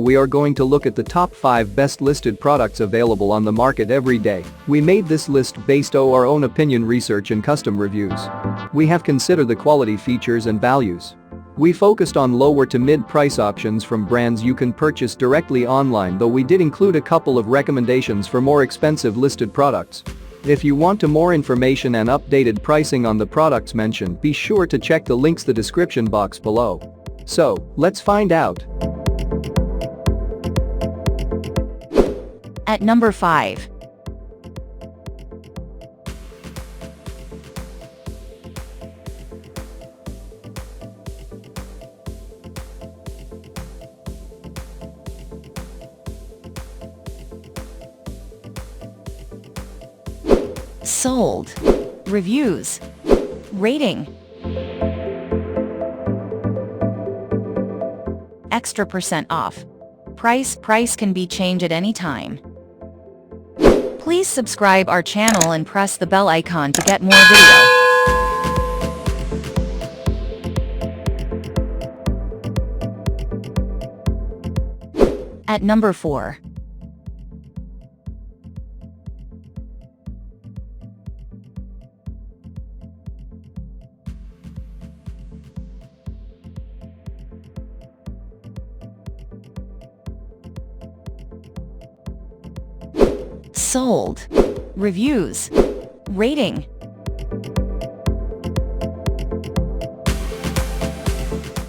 We are going to look at the top 5 best listed products available on the market every day. We made this list based on our own opinion, research and custom reviews. We have considered the quality, features and values. We focused on lower to mid price options from brands you can purchase directly online, though we did include a couple of recommendations for more expensive listed products. If you want more information and updated pricing on the products mentioned, be sure to check the links in the description box below. So, let's find out. At number 5. Sold. Reviews. Rating. Extra % off. Price can be changed at any time. Please subscribe our channel and press the bell icon to get more video. At number 4. Sold. Reviews. Rating.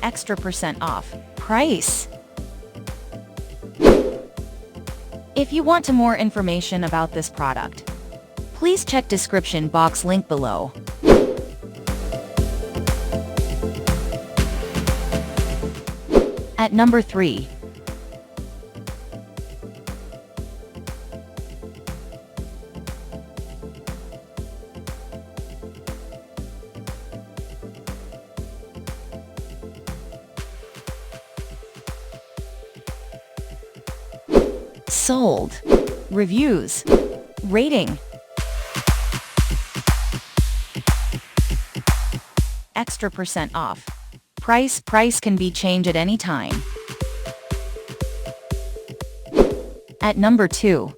Extra % off. Price. If you want more information about this product, please check description box link below. At number 3. Sold. Reviews. Rating. Extra % off. Price can be changed at any time. At number 2.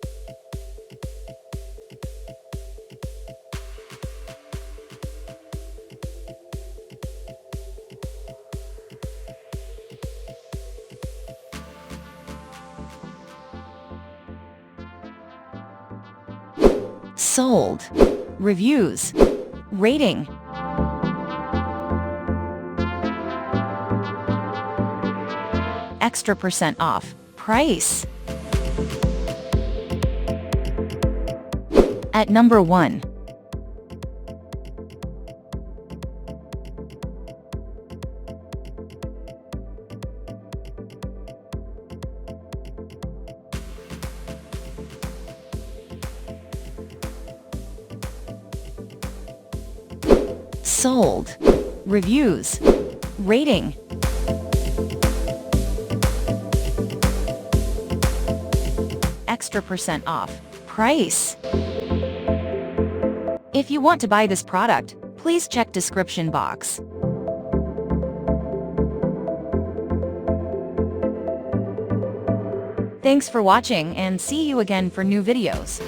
Sold. Reviews. Rating. Extra % off. Price. At number 1. Sold. Reviews. Rating. Extra % off. Price. If you want to buy this product, please check description box. Thanks for watching and see you again for new videos.